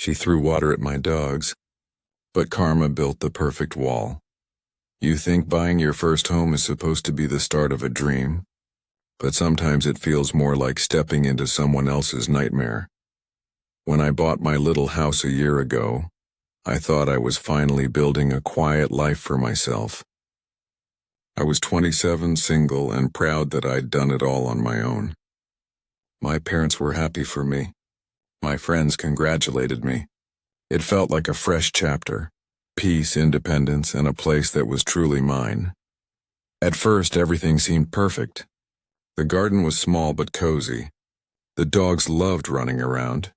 She threw water at my dogs, but karma built the perfect wall. You think buying your first home is supposed to be the start of a dream, but sometimes it feels more like stepping into someone else's nightmare. When I bought my little house a year ago, I thought I was finally building a quiet life for myself. I was 27, single, and proud that I'd done it all on my own. My parents were happy for me. My friends congratulated me. It felt like a fresh chapter, peace, independence, and a place that was truly mine. At first, everything seemed perfect. The garden was small but cozy. The dogs loved running around.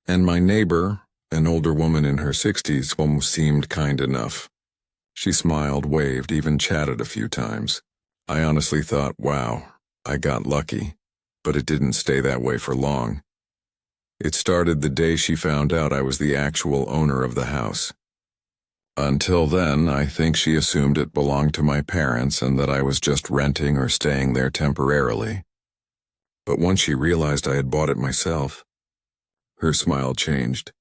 And my neighbor, an older woman in her 60s, seemed kind enough. She smiled, waved, even chatted a few times. I honestly thought, wow, I got lucky. But it didn't stay that way for long. It started the day she found out I was the actual owner of the house. Until then, I think she assumed it belonged to my parents and that I was just renting or staying there temporarily. But once she realized I had bought it myself, her smile changed.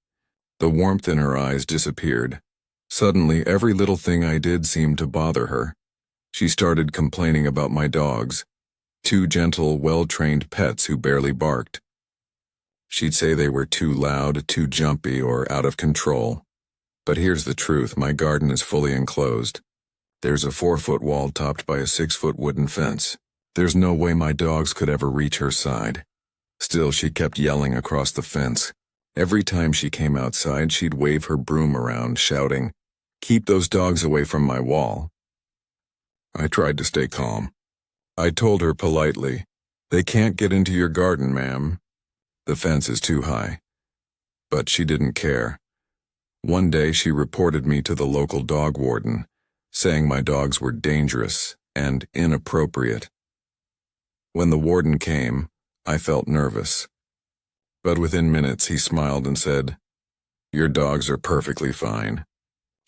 The warmth in her eyes disappeared. Suddenly, every little thing I did seemed to bother her. She started complaining about my dogs, two gentle, well-trained pets who barely barked. She'd say they were too loud, too jumpy, or out of control. But here's the truth, my garden is fully enclosed. There's a 4-foot wall topped by a 6-foot wooden fence. There's no way my dogs could ever reach her side. Still, she kept yelling across the fence. Every time she came outside, she'd wave her broom around, shouting, "Keep those dogs away from my wall." I tried to stay calm. I told her politely, "They can't get into your garden, ma'am. The fence is too high." But she didn't care. One day she reported me to the local dog warden, saying my dogs were dangerous and inappropriate. When the warden came, I felt nervous. But within minutes he smiled and said, "Your dogs are perfectly fine.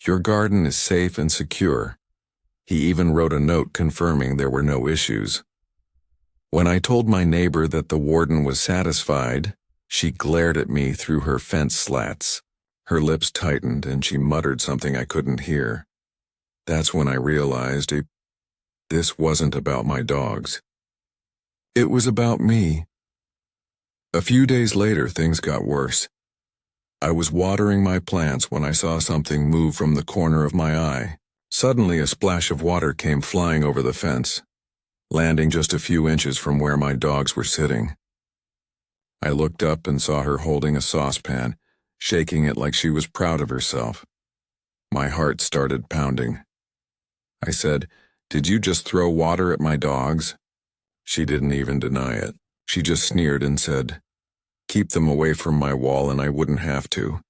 Your garden is safe and secure." He even wrote a note confirming there were no issues. When I told my neighbor that the warden was satisfied, she glared at me through her fence slats. Her lips tightened and she muttered something I couldn't hear. That's when I realized this wasn't about my dogs. It was about me. A few days later, things got worse. I was watering my plants when I saw something move from the corner of my eye. Suddenly, a splash of water came flying over the fence, landing just a few inches from where my dogs were sitting. I looked up and saw her holding a saucepan, shaking it like she was proud of herself. My heart started pounding. I said, "Did you just throw water at my dogs?" She didn't even deny it. She just sneered and said, "Keep them away from my wall and I wouldn't have to."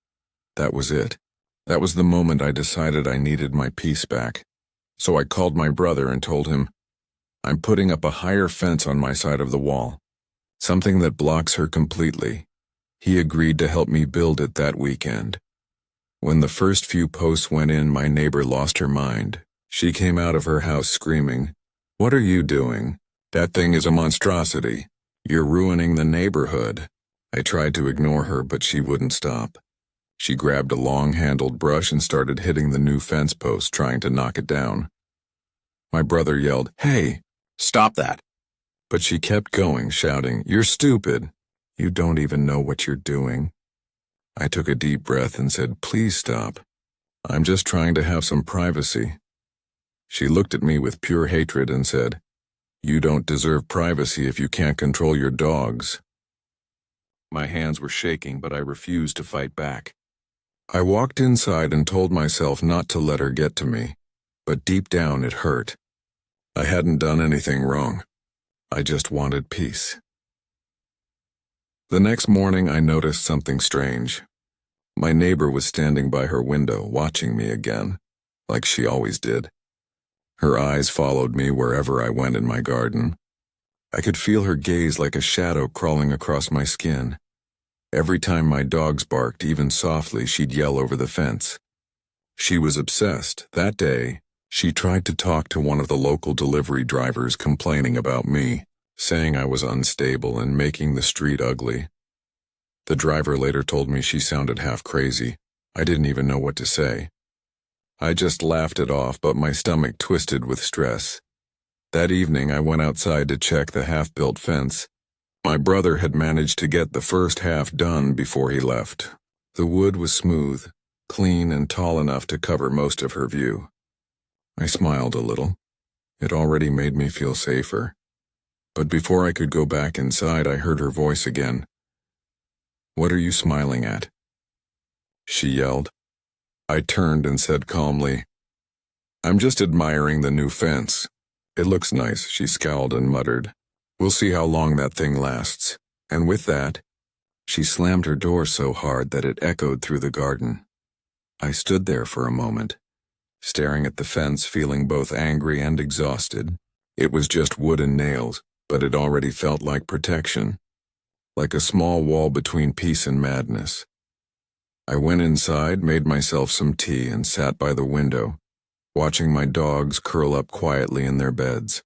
That was it. That was the moment I decided I needed my peace back. So I called my brother and told him, "I'm putting up a higher fence on my side of the wall, something that blocks her completely." He agreed to help me build it that weekend. When the first few posts went in, my neighbor lost her mind. She came out of her house screaming, "What are you doing? That thing is a monstrosity. You're ruining the neighborhood." I tried to ignore her, but she wouldn't stop. She grabbed a long-handled brush and started hitting the new fence post, trying to knock it down. My brother yelled, "Hey, stop that!" But she kept going, shouting, "You're stupid. You don't even know what you're doing." I took a deep breath and said, "Please stop. I'm just trying to have some privacy." She looked at me with pure hatred and said, "You don't deserve privacy if you can't control your dogs." My hands were shaking, but I refused to fight back. I walked inside and told myself not to let her get to me, but deep down it hurt. I hadn't done anything wrong. I just wanted peace. The next morning I noticed something strange. My neighbor was standing by her window, watching me again, like she always did. Her eyes followed me wherever I went in my garden. I could feel her gaze like a shadow crawling across my skin. Every time my dogs barked, even softly, she'd yell over the fence. She was obsessed. That day, she tried to talk to one of the local delivery drivers, complaining about me, saying I was unstable and making the street ugly. The driver later told me she sounded half crazy. I didn't even know what to say. I just laughed it off, but my stomach twisted with stress. That evening I went outside to check the half-built fence. My brother had managed to get the first half done before he left. The wood was smooth, clean, and tall enough to cover most of her view. I smiled a little. It already made me feel safer. But before I could go back inside, I heard her voice again. "What are you smiling at?" she yelled. I turned and said calmly, "I'm just admiring the new fence. It looks nice," she scowled and muttered. "We'll see how long that thing lasts." And with that, she slammed her door so hard that it echoed through the garden. I stood there for a moment, staring at the fence, feeling both angry and exhausted. It was just wood and nails, but it already felt like protection, like a small wall between peace and madness. I went inside, made myself some tea, and sat by the window, watching my dogs curl up quietly in their beds.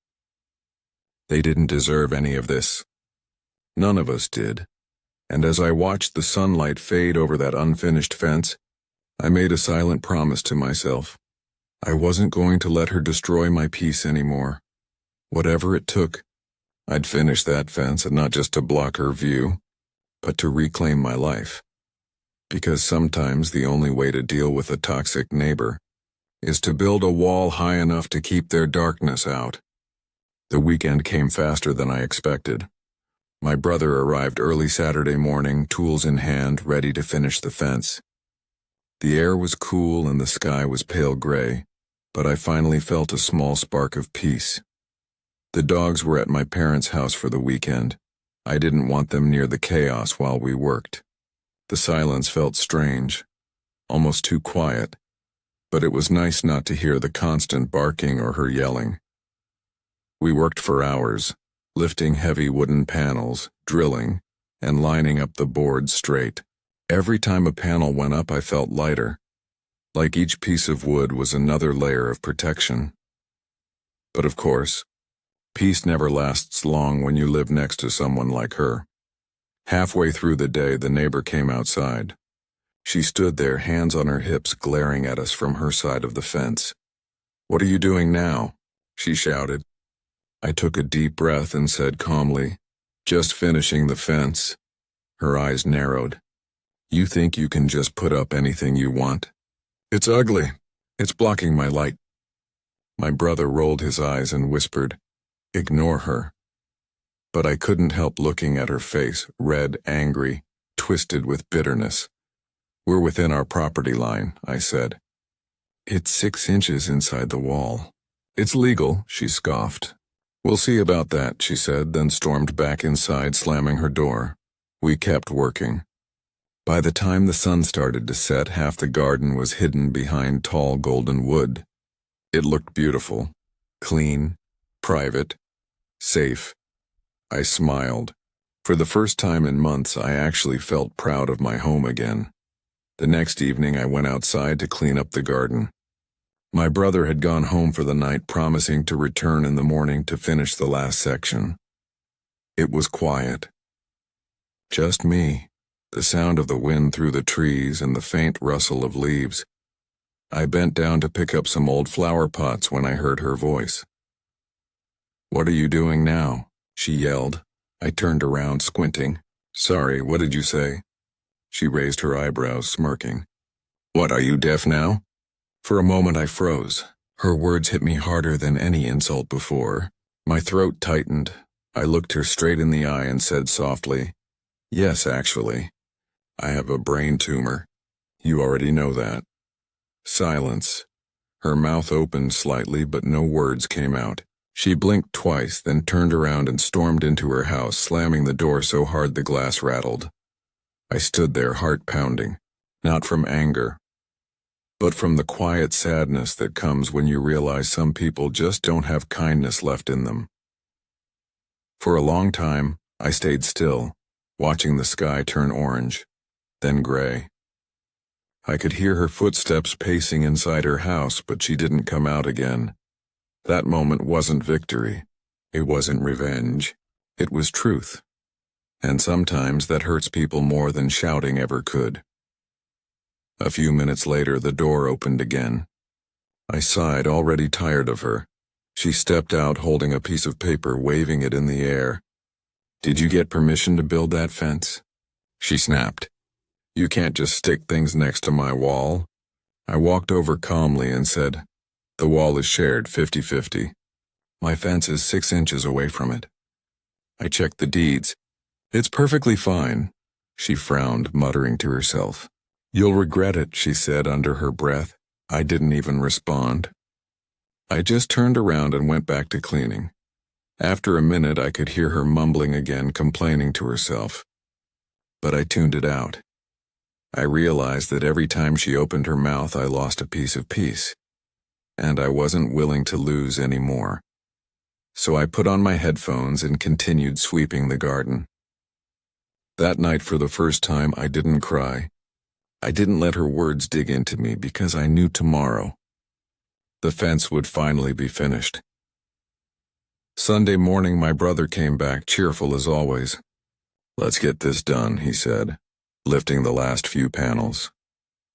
They didn't deserve any of this. None of us did. And as I watched the sunlight fade over that unfinished fence, I made a silent promise to myself. I wasn't going to let her destroy my peace anymore. Whatever it took, I'd finish that fence, and not just to block her view, but to reclaim my life. Because sometimes the only way to deal with a toxic neighbor is to build a wall high enough to keep their darkness out. The weekend came faster than I expected. My brother arrived early Saturday morning, tools in hand, ready to finish the fence. The air was cool and the sky was pale gray, but I finally felt a small spark of peace. The dogs were at my parents' house for the weekend. I didn't want them near the chaos while we worked. The silence felt strange, almost too quiet, but it was nice not to hear the constant barking or her yelling. We worked for hours, lifting heavy wooden panels, drilling, and lining up the boards straight. Every time a panel went up, I felt lighter, like each piece of wood was another layer of protection. But of course, peace never lasts long when you live next to someone like her. Halfway through the day, the neighbor came outside. She stood there, hands on her hips, glaring at us from her side of the fence. "What are you doing now?" she shouted. I took a deep breath and said calmly, "Just finishing the fence." Her eyes narrowed. "You think you can just put up anything you want? It's ugly. It's blocking my light." My brother rolled his eyes and whispered, "Ignore her." But I couldn't help looking at her face, red, angry, twisted with bitterness. "We're within our property line," I said. "It's 6 inches inside the wall." "It's legal," she scoffed. "We'll see about that," she said, then stormed back inside, slamming her door. We kept working. By the time the sun started to set, half the garden was hidden behind tall golden wood. It looked beautiful, clean, private, safe. I smiled. For the first time in months, I actually felt proud of my home again. The next evening, I went outside to clean up the garden. My brother had gone home for the night, promising to return in the morning to finish the last section. It was quiet. Just me, the sound of the wind through the trees and the faint rustle of leaves. I bent down to pick up some old flower pots when I heard her voice. "What are you doing now?" she yelled. I turned around, squinting. "Sorry, what did you say?" She raised her eyebrows, smirking. "What, are you deaf now?" For a moment I froze. Her words hit me harder than any insult before. My throat tightened. I looked her straight in the eye and said softly, "Yes, actually. I have a brain tumor. You already know that." Silence. Her mouth opened slightly, but no words came out. She blinked twice, then turned around and stormed into her house, slamming the door so hard the glass rattled. I stood there, heart pounding, not from anger, but from the quiet sadness that comes when you realize some people just don't have kindness left in them. For a long time, I stayed still, watching the sky turn orange, then gray. I could hear her footsteps pacing inside her house, but she didn't come out again. That moment wasn't victory. It wasn't revenge. It was truth. And sometimes that hurts people more than shouting ever could. A few minutes later, the door opened again. I sighed, already tired of her. She stepped out holding a piece of paper, waving it in the air. "Did you get permission to build that fence?" she snapped. "You can't just stick things next to my wall." I walked over calmly and said, "The wall is shared 50-50. My fence is 6 inches away from it." I checked the deeds. "It's perfectly fine." She frowned, muttering to herself. "You'll regret it," she said under her breath. I didn't even respond. I just turned around and went back to cleaning. After a minute, I could hear her mumbling again, complaining to herself. But I tuned it out. I realized that every time she opened her mouth, I lost a piece of peace. And I wasn't willing to lose any more. So I put on my headphones and continued sweeping the garden. That night, for the first time, I didn't cry. I didn't let her words dig into me because I knew tomorrow the fence would finally be finished. Sunday morning, my brother came back, cheerful as always. "Let's get this done," he said, lifting the last few panels.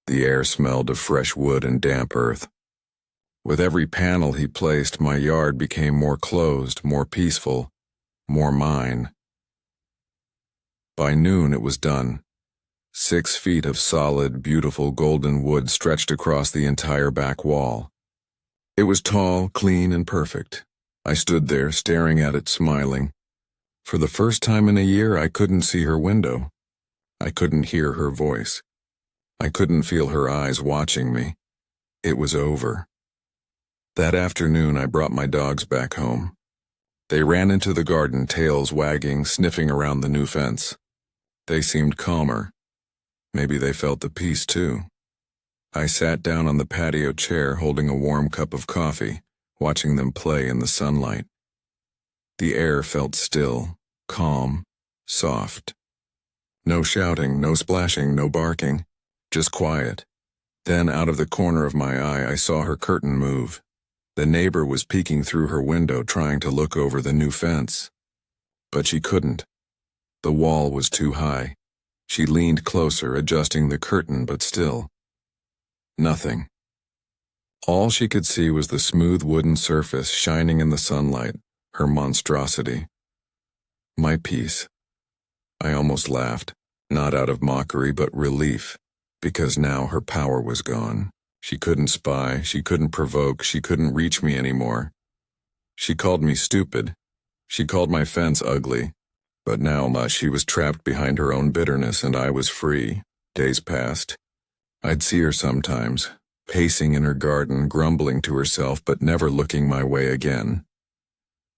The air smelled of fresh wood and damp earth. With every panel he placed, my yard became more closed, more peaceful, more mine. By noon it was done. 6 feet of solid, beautiful golden wood stretched across the entire back wall. It was tall, clean, and perfect. I stood there, staring at it, smiling. For the first time in a year, I couldn't see her window. I couldn't hear her voice. I couldn't feel her eyes watching me. It was over. That afternoon, I brought my dogs back home. They ran into the garden, tails wagging, sniffing around the new fence. They seemed calmer. Maybe they felt the peace, too. I sat down on the patio chair, holding a warm cup of coffee, watching them play in the sunlight. The air felt still, calm, soft. No shouting, no splashing, no barking, just quiet. Then, out of the corner of my eye, I saw her curtain move. The neighbor was peeking through her window, trying to look over the new fence. But she couldn't. The wall was too high. She leaned closer, adjusting the curtain, but still. Nothing. All she could see was the smooth wooden surface shining in the sunlight, her monstrosity. My peace. I almost laughed, not out of mockery but relief, because now her power was gone. She couldn't spy, she couldn't provoke, she couldn't reach me anymore. She called me stupid. She called my fence ugly. But now she was trapped behind her own bitterness and I was free. Days passed. I'd see her sometimes, pacing in her garden, grumbling to herself but never looking my way again.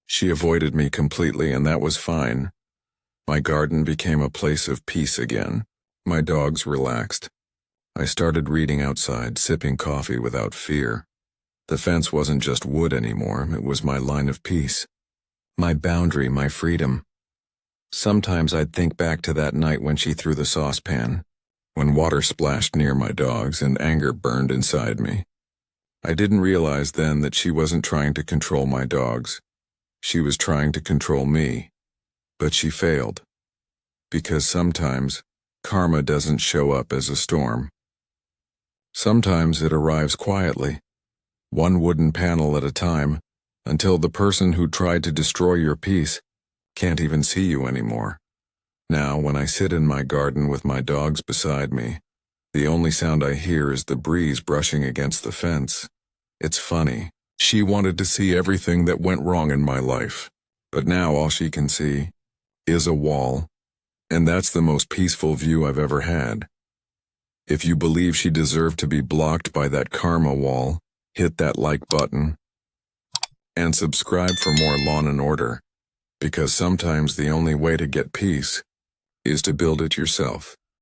She avoided me completely, and that was fine. My garden became a place of peace again. My dogs relaxed. I started reading outside, sipping coffee without fear. The fence wasn't just wood anymore, it was my line of peace. My boundary, my freedom. Sometimes I'd think back to that night when she threw the saucepan, when water splashed near my dogs and anger burned inside me. I didn't realize then that she wasn't trying to control my dogs. She was trying to control me. But she failed. Because sometimes, karma doesn't show up as a storm. Sometimes it arrives quietly, one wooden panel at a time, until the person who tried to destroy your peace can't even see you anymore. Now, when I sit in my garden with my dogs beside me, the only sound I hear is the breeze brushing against the fence. It's funny. She wanted to see everything that went wrong in my life, but now all she can see is a wall, and that's the most peaceful view I've ever had. If you believe she deserved to be blocked by that karma wall, hit that like button and subscribe for more Law and Order, because sometimes the only way to get peace is to build it yourself.